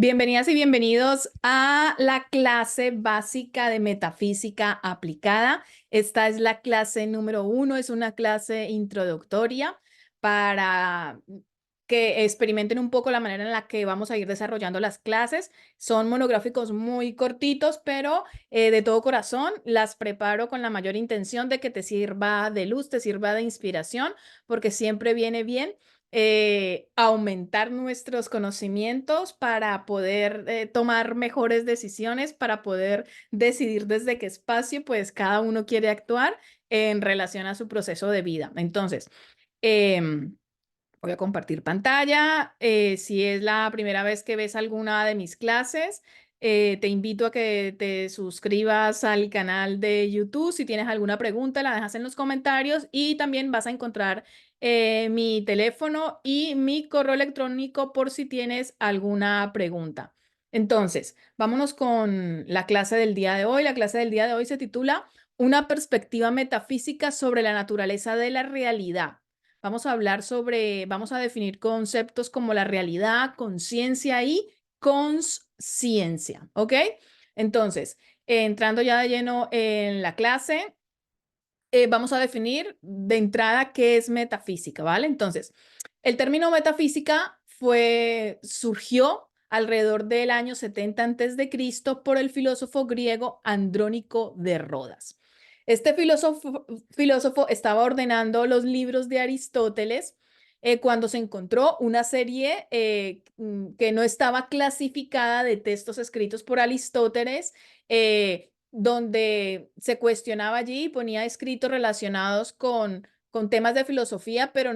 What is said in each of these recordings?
Bienvenidas y bienvenidos a la clase básica de metafísica aplicada. Esta es la clase número 1, es una clase introductoria para que experimenten un poco la manera en la que vamos a ir desarrollando las clases. Son monográficos muy cortitos, pero de todo corazón las preparo con la mayor intención de que te sirva de luz, te sirva de inspiración, porque siempre viene bien aumentar nuestros conocimientos para poder tomar mejores decisiones, para poder decidir desde qué espacio pues cada uno quiere actuar en relación a su proceso de vida. Entonces, voy a compartir pantalla. Si es la primera vez que ves alguna de mis clases, te invito a que te suscribas al canal de YouTube. Si tienes alguna pregunta, la dejas en los comentarios y también vas a encontrar mi teléfono y mi correo electrónico por si tienes alguna pregunta. Entonces, vámonos con la clase del día de hoy. La clase del día de hoy se titula Una perspectiva metafísica sobre la naturaleza de la realidad. Vamos a hablar vamos a definir conceptos como la realidad, conciencia y consciencia, ¿ok? Entonces, entrando ya de lleno en la clase, vamos a definir de entrada qué es metafísica, ¿vale? Entonces, el término metafísica surgió alrededor del año 70 antes de Cristo por el filósofo griego Andrónico de Rodas. Este filósofo estaba ordenando los libros de Aristóteles cuando se encontró una serie que no estaba clasificada de textos escritos por Aristóteles, donde se cuestionaba allí y ponía escritos relacionados con temas de filosofía, pero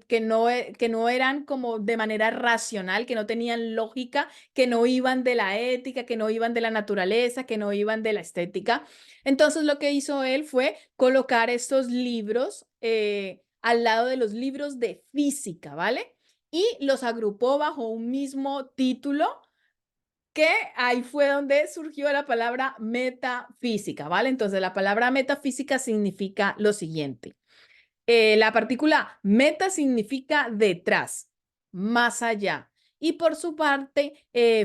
que no eran como de manera racional, que no tenían lógica, que no iban de la ética, que no iban de la naturaleza, que no iban de la estética. Entonces lo que hizo él fue colocar estos libros al lado de los libros de física, ¿vale? Y los agrupó bajo un mismo título, que ahí fue donde surgió la palabra metafísica, ¿vale? Entonces, la palabra metafísica significa lo siguiente. La partícula meta significa detrás, más allá. Y por su parte,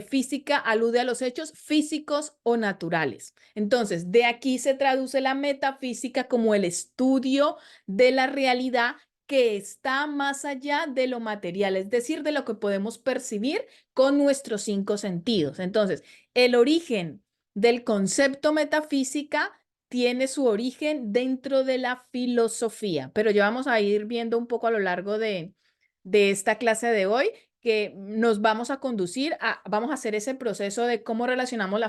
física alude a los hechos físicos o naturales. Entonces, de aquí se traduce la metafísica como el estudio de la realidad que está más allá de lo material, es decir, de lo que podemos percibir con nuestros 5 sentidos. Entonces, el origen del concepto metafísica tiene su origen dentro de la filosofía, pero ya vamos a ir viendo un poco a lo largo de esta clase de hoy que nos vamos a conducir vamos a hacer ese proceso de cómo relacionamos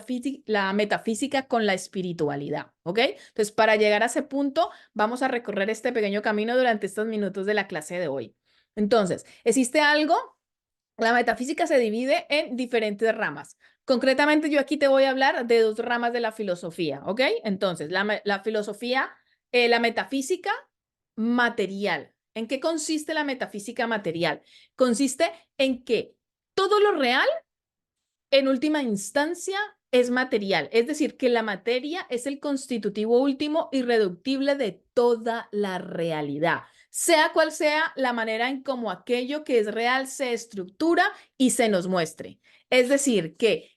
la metafísica con la espiritualidad, ¿ok? Entonces, para llegar a ese punto, vamos a recorrer este pequeño camino durante estos minutos de la clase de hoy. Entonces, ¿existe algo? La metafísica se divide en diferentes ramas. Concretamente, yo aquí te voy a hablar de 2 ramas de la filosofía, ¿ok? Entonces, la filosofía, la metafísica material. ¿En qué consiste la metafísica material? Consiste en que todo lo real, en última instancia, es material. Es decir, que la materia es el constitutivo último irreductible de toda la realidad, sea cual sea la manera en cómo aquello que es real se estructura y se nos muestre. Es decir, que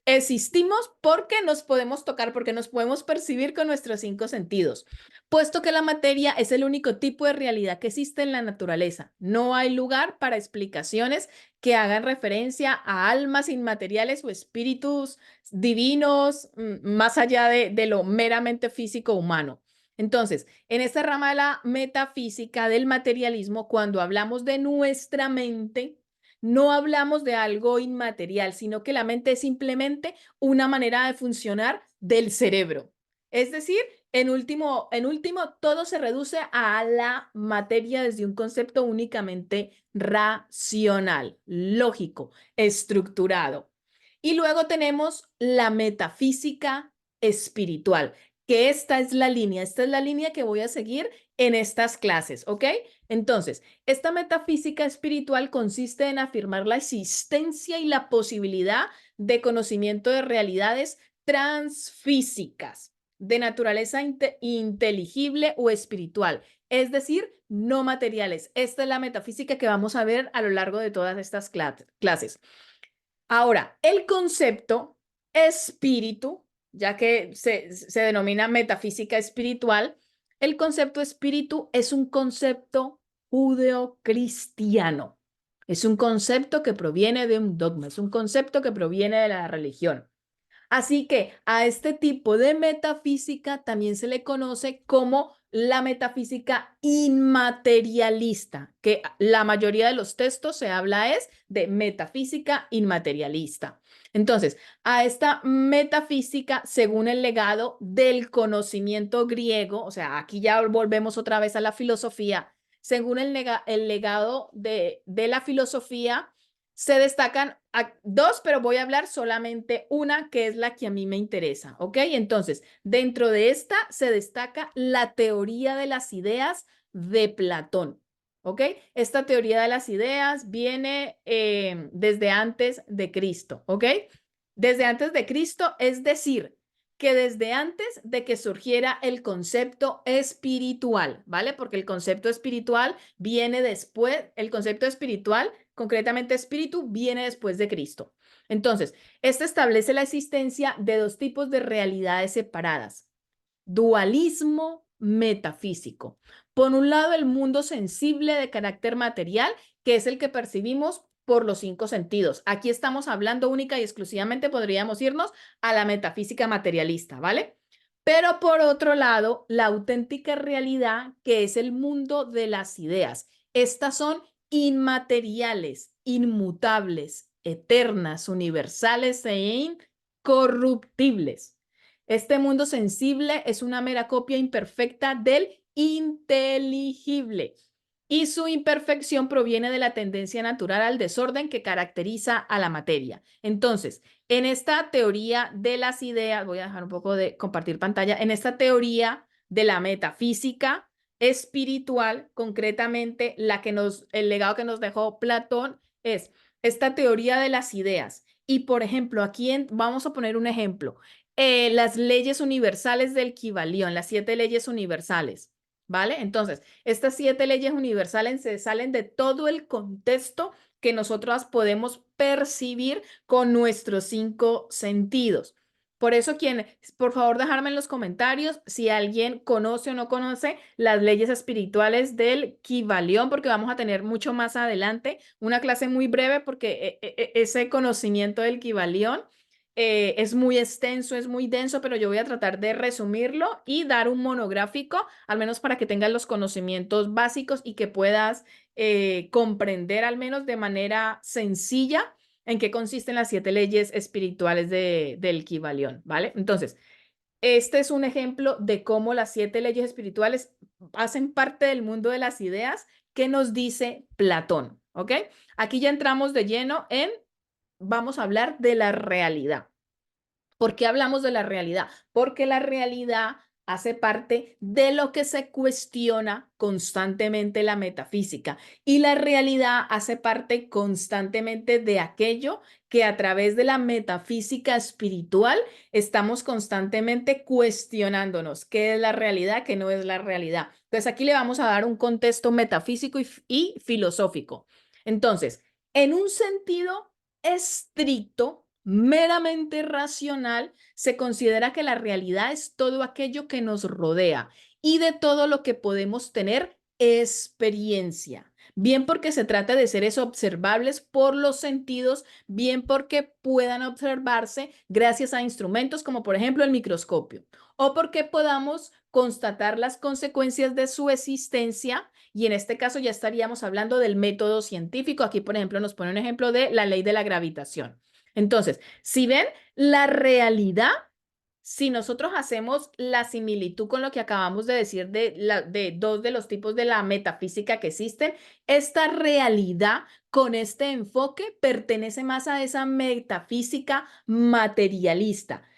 existimos porque nos podemos tocar, porque nos podemos percibir con nuestros 5 sentidos, puesto que la materia es el único tipo de realidad que existe en la naturaleza. No hay lugar para explicaciones que hagan referencia a almas inmateriales o espíritus divinos más allá de lo meramente físico humano. Entonces, en esta rama de la metafísica del materialismo, cuando hablamos de nuestra mente, no hablamos de algo inmaterial, sino que la mente es simplemente una manera de funcionar del cerebro. Es decir, en último, todo se reduce a la materia desde un concepto únicamente racional, lógico, estructurado. Y luego tenemos la metafísica espiritual, que esta es la línea que voy a seguir en estas clases, ¿ok? Entonces, esta metafísica espiritual consiste en afirmar la existencia y la posibilidad de conocimiento de realidades transfísicas, de naturaleza inteligible o espiritual, es decir, no materiales. Esta es la metafísica que vamos a ver a lo largo de todas estas clases. Ahora, el concepto espíritu, ya que se denomina metafísica espiritual, el concepto espíritu es un concepto judeocristiano. Es un concepto que proviene de un dogma, es un concepto que proviene de la religión. Así que a este tipo de metafísica también se le conoce como la metafísica inmaterialista, que la mayoría de los textos se habla es de metafísica inmaterialista. Entonces, a esta metafísica, según el legado del conocimiento griego, o sea, aquí ya volvemos otra vez a la filosofía, según el legado de la filosofía, se destacan dos, pero voy a hablar solamente una, que es la que a mí me interesa, ¿ok? Entonces, dentro de esta se destaca la teoría de las ideas de Platón, ¿ok? Esta teoría de las ideas viene desde antes de Cristo, ¿ok? Desde antes de Cristo, es decir, que desde antes de que surgiera el concepto espiritual, ¿vale? Porque el concepto espiritual viene después, el concepto espiritual, concretamente espíritu, viene después de Cristo. Entonces, este establece la existencia de dos tipos de realidades separadas: dualismo metafísico. Por un lado, el mundo sensible de carácter material, que es el que percibimos por los cinco sentidos. Aquí estamos hablando única y exclusivamente, podríamos irnos a la metafísica materialista, ¿vale? Pero por otro lado, la auténtica realidad, que es el mundo de las ideas. Estas son inmateriales, inmutables, eternas, universales e incorruptibles. Este mundo sensible es una mera copia imperfecta del inteligible y su imperfección proviene de la tendencia natural al desorden que caracteriza a la materia. Entonces, en esta teoría de las ideas, voy a dejar un poco de compartir pantalla, en esta teoría de la metafísica espiritual, concretamente el legado que nos dejó Platón es esta teoría de las ideas. Y por ejemplo, aquí vamos a poner un ejemplo: las leyes universales del Kybalión, las 7 leyes universales, ¿vale? Entonces, estas 7 leyes universales se salen de todo el contexto que nosotros podemos percibir con nuestros 5 sentidos. Por eso, por favor, dejarme en los comentarios si alguien conoce o no conoce las leyes espirituales del Kybalión, porque vamos a tener mucho más adelante una clase muy breve, porque ese conocimiento del Kybalión es muy extenso, es muy denso, pero yo voy a tratar de resumirlo y dar un monográfico, al menos para que tengas los conocimientos básicos y que puedas comprender al menos de manera sencilla en qué consisten las 7 leyes espirituales del Kybalión, ¿vale? Entonces, este es un ejemplo de cómo las 7 leyes espirituales hacen parte del mundo de las ideas que nos dice Platón, ¿ok? Aquí ya entramos de lleno vamos a hablar de la realidad. ¿Por qué hablamos de la realidad? Porque la realidad hace parte de lo que se cuestiona constantemente la metafísica, y la realidad hace parte constantemente de aquello que a través de la metafísica espiritual estamos constantemente cuestionándonos qué es la realidad, qué no es la realidad. Entonces aquí le vamos a dar un contexto metafísico y filosófico. Entonces, en un sentido estricto, meramente racional, se considera que la realidad es todo aquello que nos rodea y de todo lo que podemos tener experiencia. Bien porque se trata de seres observables por los sentidos, bien porque puedan observarse gracias a instrumentos como por ejemplo el microscopio, o porque podamos constatar las consecuencias de su existencia, y en este caso ya estaríamos hablando del método científico. Aquí, por ejemplo, nos pone un ejemplo de la ley de la gravitación. Entonces, si ven la realidad, si nosotros hacemos la similitud con lo que acabamos de decir de dos de los tipos de la metafísica que existen, esta realidad con este enfoque pertenece más a esa metafísica materialista.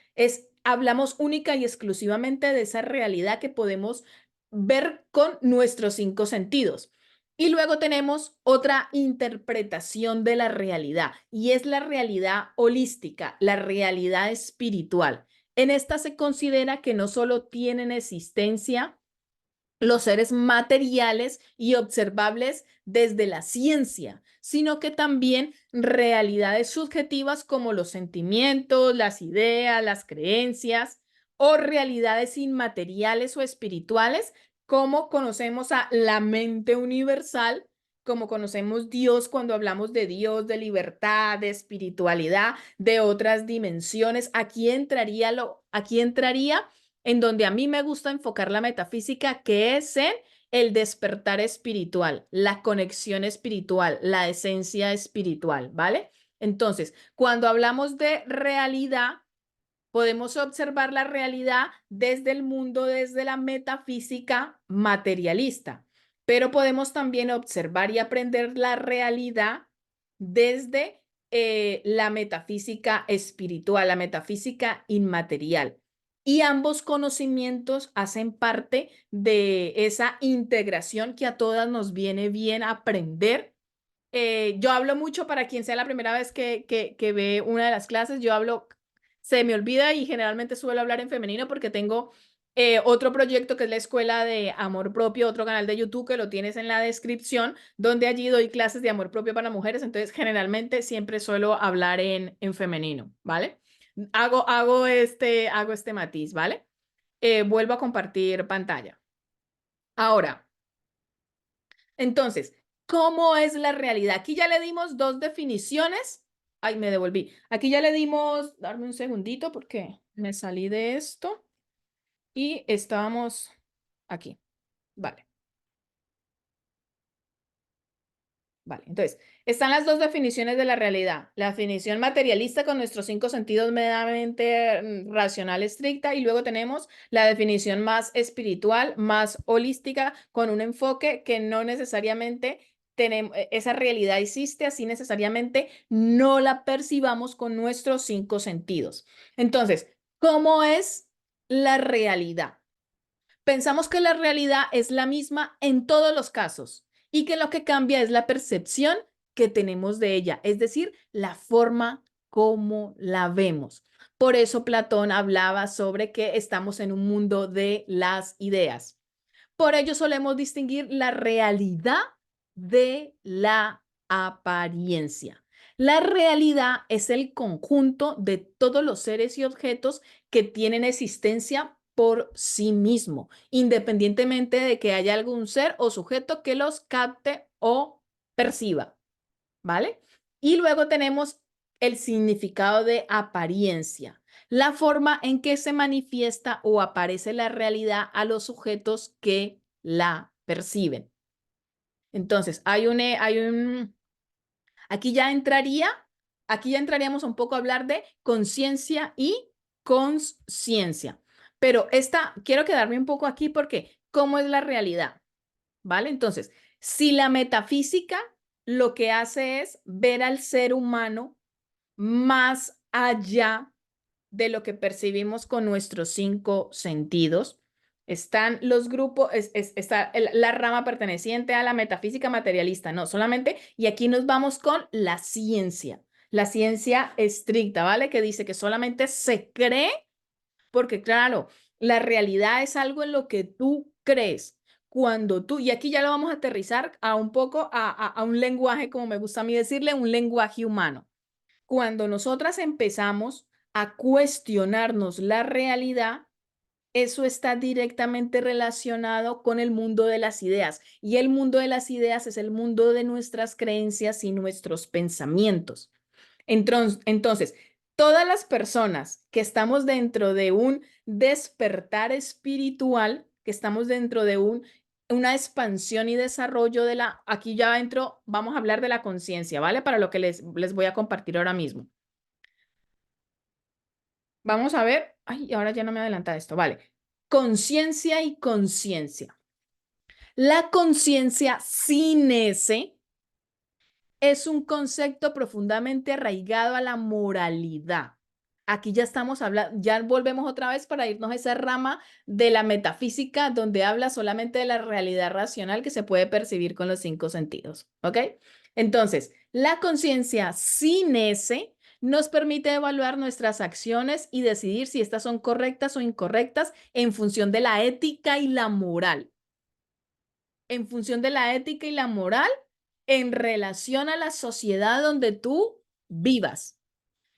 Hablamos única y exclusivamente de esa realidad que podemos ver con nuestros 5 sentidos. Y luego tenemos otra interpretación de la realidad, y es la realidad holística, la realidad espiritual. En esta se considera que no solo tienen existencia los seres materiales y observables desde la ciencia, sino que también realidades subjetivas como los sentimientos, las ideas, las creencias o realidades inmateriales o espirituales, como conocemos a la mente universal, como conocemos Dios cuando hablamos de Dios, de libertad, de espiritualidad, de otras dimensiones. Aquí entraría en donde a mí me gusta enfocar la metafísica, que es en el despertar espiritual, la conexión espiritual, la esencia espiritual, ¿vale? Entonces, cuando hablamos de realidad, podemos observar la realidad desde el mundo, desde la metafísica materialista, pero podemos también observar y aprender la realidad desde la metafísica espiritual, la metafísica inmaterial. Y ambos conocimientos hacen parte de esa integración que a todas nos viene bien aprender. Yo hablo mucho para quien sea la primera vez que ve una de las clases, yo hablo, se me olvida y generalmente suelo hablar en femenino porque tengo otro proyecto que es la Escuela de Amor Propio, otro canal de YouTube que lo tienes en la descripción, donde allí doy clases de amor propio para mujeres, entonces generalmente siempre suelo hablar en femenino, ¿vale? Hago este matiz, ¿vale? Vuelvo a compartir pantalla. Ahora, entonces, ¿cómo es la realidad? Aquí ya le dimos dos definiciones. Ay, me devolví. Aquí ya le dimos, darme un segundito porque me salí de esto y estábamos aquí. Vale. Vale, entonces, están las dos definiciones de la realidad. La definición materialista con nuestros cinco sentidos meramente racional estricta y luego tenemos la definición más espiritual, más holística, con un enfoque que no necesariamente tenemos, esa realidad existe, así necesariamente no la percibamos con nuestros cinco sentidos. Entonces, ¿cómo es la realidad? Pensamos que la realidad es la misma en todos los casos y que lo que cambia es la percepción que tenemos de ella, es decir, la forma como la vemos. Por eso Platón hablaba sobre que estamos en un mundo de las ideas. Por ello solemos distinguir la realidad de la apariencia. La realidad es el conjunto de todos los seres y objetos que tienen existencia por sí mismo, independientemente de que haya algún ser o sujeto que los capte o perciba, ¿vale? Y luego tenemos el significado de apariencia, la forma en que se manifiesta o aparece la realidad a los sujetos que la perciben. Entonces, aquí ya entraríamos un poco a hablar de conciencia y consciencia. Pero quiero quedarme un poco aquí porque, ¿cómo es la realidad? ¿Vale? Entonces, si la metafísica lo que hace es ver al ser humano más allá de lo que percibimos con nuestros cinco sentidos, están los grupos, está la rama perteneciente a la metafísica materialista, no solamente, y aquí nos vamos con la ciencia estricta, ¿vale? Que dice que solamente se cree porque claro, la realidad es algo en lo que tú crees. Cuando tú, y aquí ya lo vamos a aterrizar a un poco a un lenguaje, como me gusta a mí decirle, un lenguaje humano. Cuando nosotras empezamos a cuestionarnos la realidad, eso está directamente relacionado con el mundo de las ideas. Y el mundo de las ideas es el mundo de nuestras creencias y nuestros pensamientos. Entonces, todas las personas que estamos dentro de un despertar espiritual, que estamos dentro de una expansión y desarrollo aquí ya entro, vamos a hablar de la conciencia, ¿vale? Para lo que les voy a compartir ahora mismo. Vamos a ver, ay, ahora ya no me adelanta esto, vale. Conciencia y conciencia. La conciencia sin ese es un concepto profundamente arraigado a la moralidad. Aquí ya estamos hablando, ya volvemos otra vez para irnos a esa rama de la metafísica donde habla solamente de la realidad racional que se puede percibir con los cinco sentidos, ¿ok? Entonces, la conciencia sin ese nos permite evaluar nuestras acciones y decidir si estas son correctas o incorrectas en función de la ética y la moral. en función de la ética y la moral en relación a la sociedad donde tú vivas.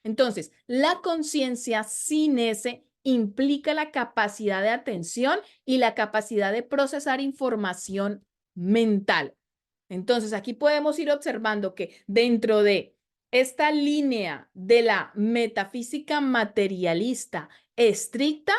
Entonces, la conciencia sin ese implica la capacidad de atención y la capacidad de procesar información mental. Entonces, aquí podemos ir observando que dentro de esta línea de la metafísica materialista estricta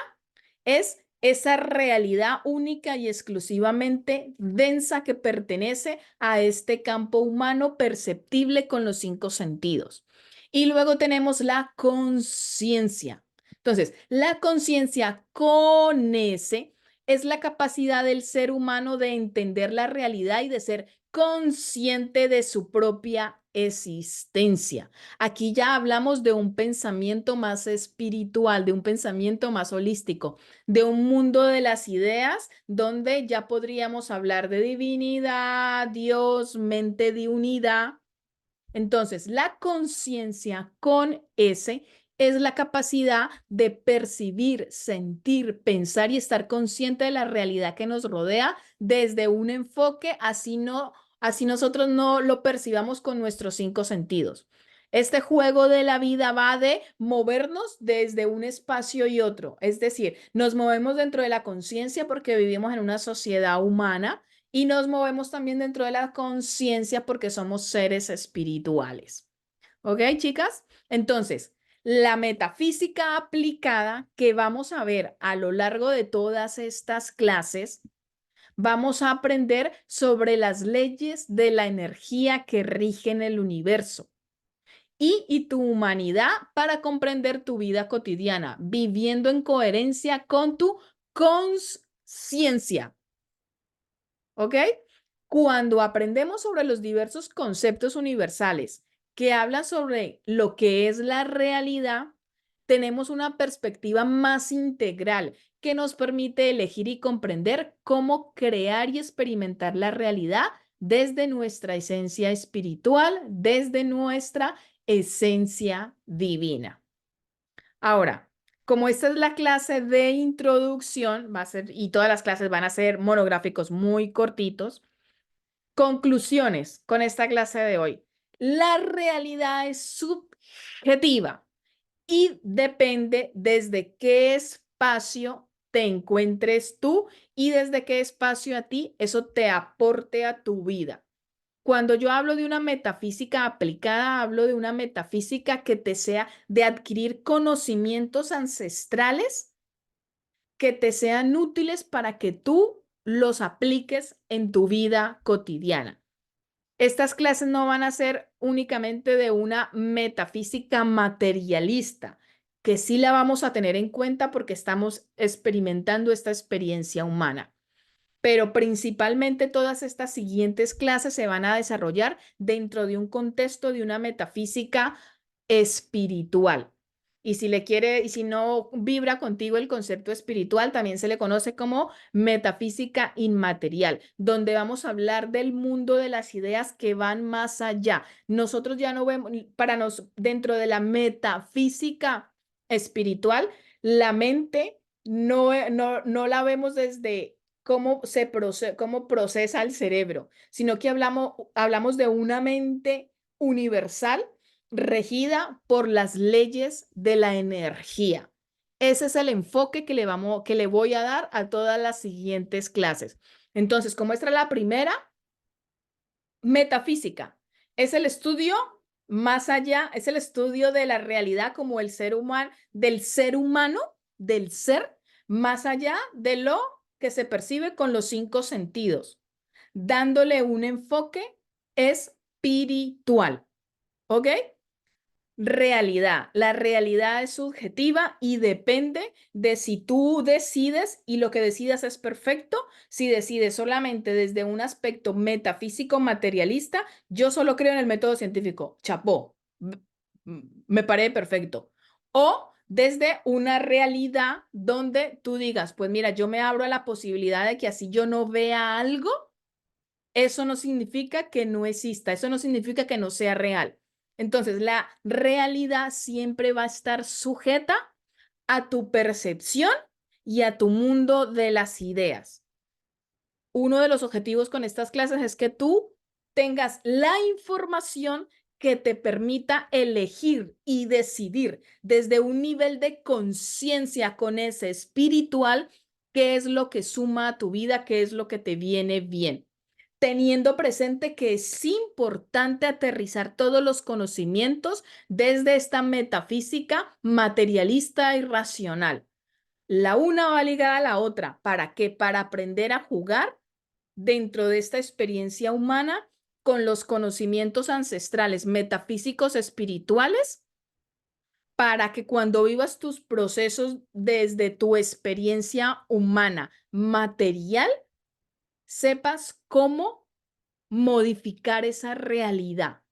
es esa realidad única y exclusivamente densa que pertenece a este campo humano perceptible con los 5 sentidos. Y luego tenemos la conciencia. Entonces, la conciencia con ese es la capacidad del ser humano de entender la realidad y de ser consciente de su propia existencia. Aquí ya hablamos de un pensamiento más espiritual, de un pensamiento más holístico, de un mundo de las ideas donde ya podríamos hablar de divinidad, Dios, mente de unidad. Entonces, la conciencia con S es la capacidad de percibir, sentir, pensar y estar consciente de la realidad que nos rodea desde un enfoque, así nosotros no lo percibamos con nuestros 5 sentidos. Este juego de la vida va de movernos desde un espacio y otro, es decir, nos movemos dentro de la conciencia porque vivimos en una sociedad humana y nos movemos también dentro de la conciencia porque somos seres espirituales. ¿Ok, chicas? Entonces, la metafísica aplicada que vamos a ver a lo largo de todas estas clases, vamos a aprender sobre las leyes de la energía que rigen el universo y tu humanidad para comprender tu vida cotidiana, viviendo en coherencia con tu conciencia. ¿Ok? Cuando aprendemos sobre los diversos conceptos universales que hablan sobre lo que es la realidad, tenemos una perspectiva más integral que nos permite elegir y comprender cómo crear y experimentar la realidad desde nuestra esencia espiritual, desde nuestra esencia divina. Ahora, como esta es la clase de introducción, va a ser, y todas las clases van a ser monográficos muy cortitos, conclusiones con esta clase de hoy. La realidad es subjetiva y depende desde qué espacio te encuentres tú y desde qué espacio a ti eso te aporte a tu vida. Cuando yo hablo de una metafísica aplicada, hablo de una metafísica que te sea de adquirir conocimientos ancestrales que te sean útiles para que tú los apliques en tu vida cotidiana. Estas clases no van a ser únicamente de una metafísica materialista, que sí la vamos a tener en cuenta porque estamos experimentando esta experiencia humana. Pero principalmente todas estas siguientes clases se van a desarrollar dentro de un contexto de una metafísica espiritual. Y si no vibra contigo el concepto espiritual, también se le conoce como metafísica inmaterial, donde vamos a hablar del mundo de las ideas que van más allá. Nosotros ya no vemos, dentro de la metafísica espiritual, la mente no la vemos desde cómo procesa el cerebro, sino que hablamos de una mente universal regida por las leyes de la energía. Ese es el enfoque que le voy a dar a todas las siguientes clases. Entonces, como esta es la primera, metafísica es el estudio más allá, es el estudio de la realidad como el ser humano, del ser, más allá de lo que se percibe con los 5 sentidos, dándole un enfoque espiritual. ¿Ok? Realidad. La realidad es subjetiva y depende de si tú decides y lo que decidas es perfecto. Si decides solamente desde un aspecto metafísico materialista, yo solo creo en el método científico. Chapó. Me parece perfecto. O desde una realidad donde tú digas, pues mira, yo me abro a la posibilidad de que así yo no vea algo, eso no significa que no exista, eso no significa que no sea real. Entonces, la realidad siempre va a estar sujeta a tu percepción y a tu mundo de las ideas. uno de los objetivos con estas clases es que tú tengas la información que te permita elegir y decidir desde un nivel de conciencia con ese espiritual, qué es lo que suma a tu vida, qué es lo que te viene bien, teniendo presente que es importante aterrizar todos los conocimientos desde esta metafísica materialista y racional. La una va ligada a la otra. ¿Para qué? Para aprender a jugar dentro de esta experiencia humana con los conocimientos ancestrales, metafísicos, espirituales, para que cuando vivas tus procesos desde tu experiencia humana, material, sepas cómo modificar esa realidad,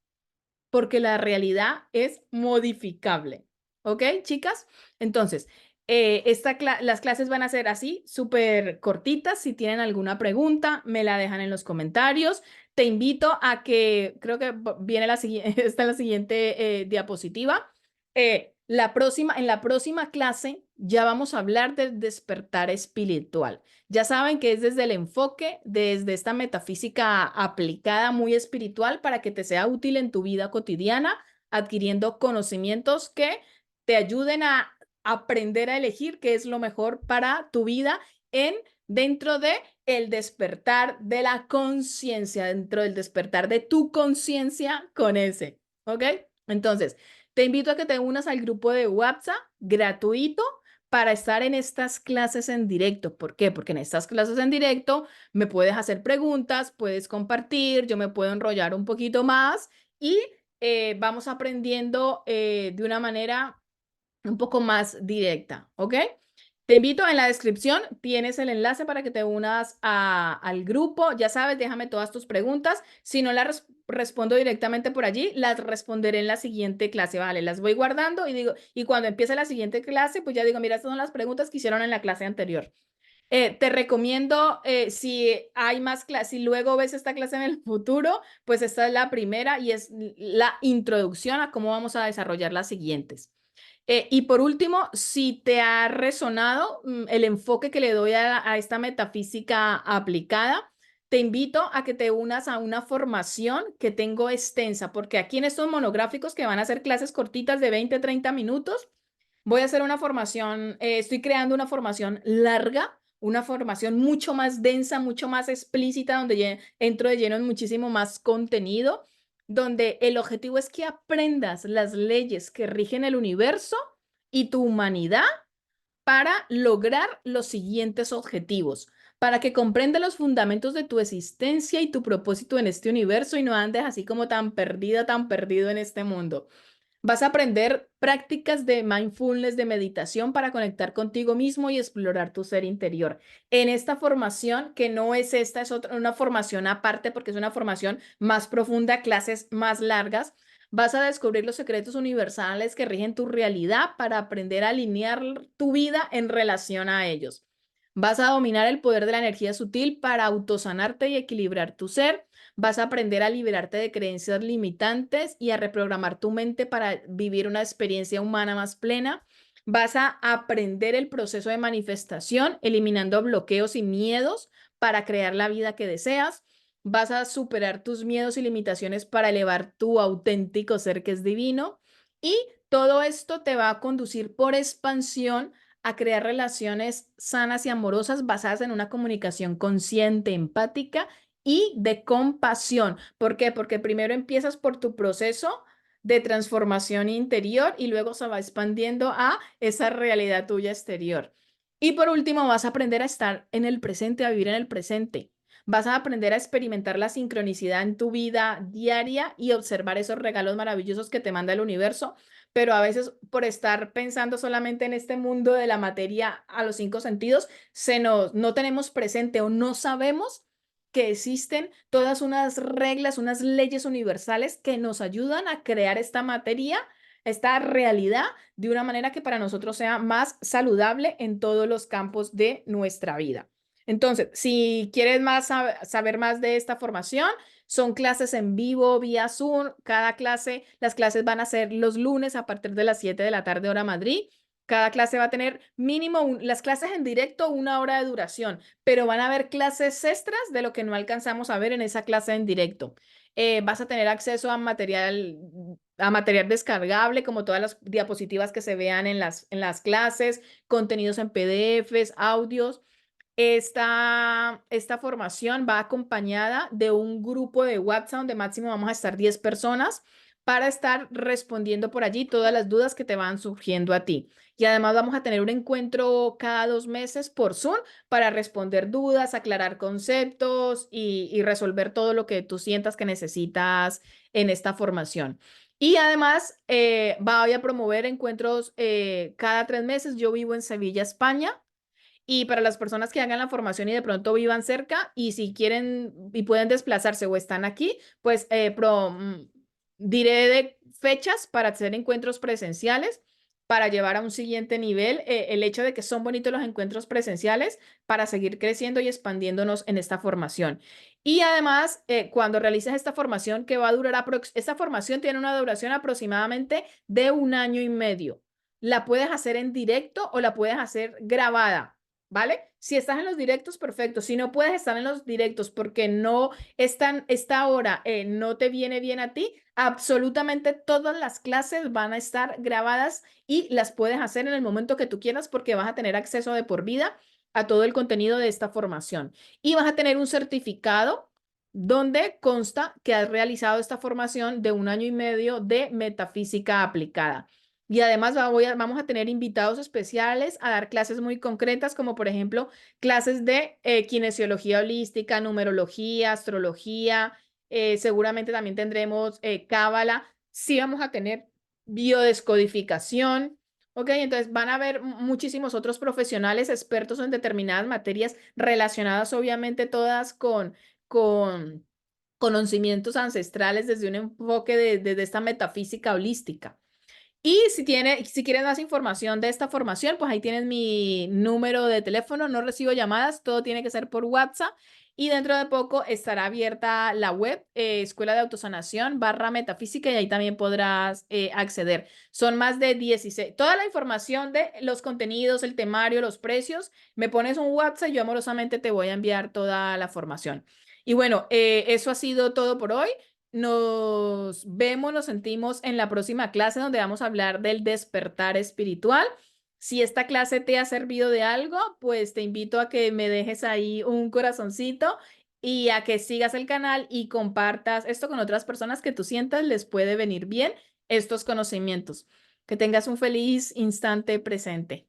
porque la realidad es modificable. ¿Ok, chicas? Entonces, las clases van a ser así, súper cortitas. Si tienen alguna pregunta, me la dejan en los comentarios. Te invito a que, creo que viene la siguiente, está la siguiente diapositiva. En la próxima clase ya vamos a hablar del despertar espiritual. Ya saben que es desde el enfoque, desde esta metafísica aplicada muy espiritual para que te sea útil en tu vida cotidiana, adquiriendo conocimientos que te ayuden a aprender a elegir qué es lo mejor para tu vida dentro de el despertar de la conciencia, dentro del despertar de tu conciencia con ese, ¿ok? Entonces, te invito a que te unas al grupo de WhatsApp gratuito para estar en estas clases en directo. ¿Por qué? Porque en estas clases en directo me puedes hacer preguntas, puedes compartir, yo me puedo enrollar un poquito más y vamos aprendiendo de una manera un poco más directa, ¿ok? Te invito, en la descripción tienes el enlace para que te unas al grupo. Ya sabes, déjame todas tus preguntas. Si no las respondo directamente por allí, las responderé en la siguiente clase, ¿vale? Las voy guardando y digo, y cuando empiece la siguiente clase, pues ya digo, mira, estas son las preguntas que hicieron en la clase anterior. Te recomiendo, si hay más clases, si luego ves esta clase en el futuro, pues esta es la primera y es la introducción a cómo vamos a desarrollar las siguientes. Y por último, si te ha resonado el enfoque que le doy a esta metafísica aplicada, te invito a que te unas a una formación que tengo extensa, porque aquí en estos monográficos que van a ser clases cortitas de 20, 30 minutos, voy a hacer una formación, estoy creando una formación larga, una formación mucho más densa, mucho más explícita, donde entro de lleno en muchísimo más contenido, donde el objetivo es que aprendas las leyes que rigen el universo y tu humanidad para lograr los siguientes objetivos, para que comprendas los fundamentos de tu existencia y tu propósito en este universo y no andes así como tan perdida, tan perdido en este mundo. Vas a aprender prácticas de mindfulness, de meditación para conectar contigo mismo y explorar tu ser interior. En esta formación, que no es esta, es otra, una formación aparte porque es una formación más profunda, clases más largas, vas a descubrir los secretos universales que rigen tu realidad para aprender a alinear tu vida en relación a ellos. Vas a dominar el poder de la energía sutil para autosanarte y equilibrar tu ser. Vas a aprender a liberarte de creencias limitantes y a reprogramar tu mente para vivir una experiencia humana más plena. Vas a aprender el proceso de manifestación, eliminando bloqueos y miedos para crear la vida que deseas. Vas a superar tus miedos y limitaciones para elevar tu auténtico ser que es divino. Y todo esto te va a conducir por expansión a crear relaciones sanas y amorosas basadas en una comunicación consciente, empática y de compasión. ¿Por qué? Porque primero empiezas por tu proceso de transformación interior y luego se va expandiendo a esa realidad tuya exterior. Y por último, vas a aprender a estar en el presente, a vivir en el presente. Vas a aprender a experimentar la sincronicidad en tu vida diaria y observar esos regalos maravillosos que te manda el universo, pero a veces por estar pensando solamente en este mundo de la materia a los cinco sentidos, no tenemos presente o no sabemos que existen todas unas reglas, unas leyes universales que nos ayudan a crear esta materia, esta realidad, de una manera que para nosotros sea más saludable en todos los campos de nuestra vida. Entonces, si quieres saber más de esta formación, son clases en vivo vía Zoom. Las clases van a ser los lunes a partir de las 7 de la tarde hora Madrid. Cada clase va a tener mínimo, las clases en directo, 1 hora de duración, pero van a haber clases extras de lo que no alcanzamos a ver en esa clase en directo. Vas a tener acceso a material descargable, como todas las diapositivas que se vean en las clases, contenidos en PDFs, audios. Esta formación va acompañada de un grupo de WhatsApp donde máximo vamos a estar 10 personas para estar respondiendo por allí todas las dudas que te van surgiendo a ti. Y además vamos a tener un encuentro cada 2 meses por Zoom para responder dudas, aclarar conceptos y resolver todo lo que tú sientas que necesitas en esta formación. Y además voy a promover encuentros cada 3 meses. Yo vivo en Sevilla, España. Y para las personas que hagan la formación y de pronto vivan cerca y si quieren y pueden desplazarse o están aquí, pues diré de fechas para hacer encuentros presenciales, para llevar a un siguiente nivel el hecho de que son bonitos los encuentros presenciales para seguir creciendo y expandiéndonos en esta formación. Y además, cuando realices esta formación que va a durar, esta formación tiene una duración aproximadamente de 1 año y medio. La puedes hacer en directo o la puedes hacer grabada. ¿Vale? Si estás en los directos, perfecto. Si no puedes estar en los directos porque no esta hora no te viene bien a ti, absolutamente todas las clases van a estar grabadas y las puedes hacer en el momento que tú quieras porque vas a tener acceso de por vida a todo el contenido de esta formación. Y vas a tener un certificado donde consta que has realizado esta formación de 1 año y medio de metafísica aplicada. Y además vamos a tener invitados especiales a dar clases muy concretas, como por ejemplo clases de kinesiología holística, numerología, astrología. Seguramente también tendremos cábala. Sí vamos a tener biodescodificación. Ok, entonces van a haber muchísimos otros profesionales expertos en determinadas materias relacionadas, obviamente todas con conocimientos ancestrales desde un enfoque desde esta metafísica holística. Y si quieres más información de esta formación, pues ahí tienes mi número de teléfono. No recibo llamadas, todo tiene que ser por WhatsApp. Y dentro de poco estará abierta la web Escuela de Autosanación /Metafísica y ahí también podrás acceder. Son más de 16. Toda la información de los contenidos, el temario, los precios, me pones un WhatsApp y yo amorosamente te voy a enviar toda la formación. Y bueno, eso ha sido todo por hoy. Nos vemos, nos sentimos en la próxima clase donde vamos a hablar del despertar espiritual. Si esta clase te ha servido de algo, pues te invito a que me dejes ahí un corazoncito y a que sigas el canal y compartas esto con otras personas que tú sientas les puede venir bien estos conocimientos. Que tengas un feliz instante presente.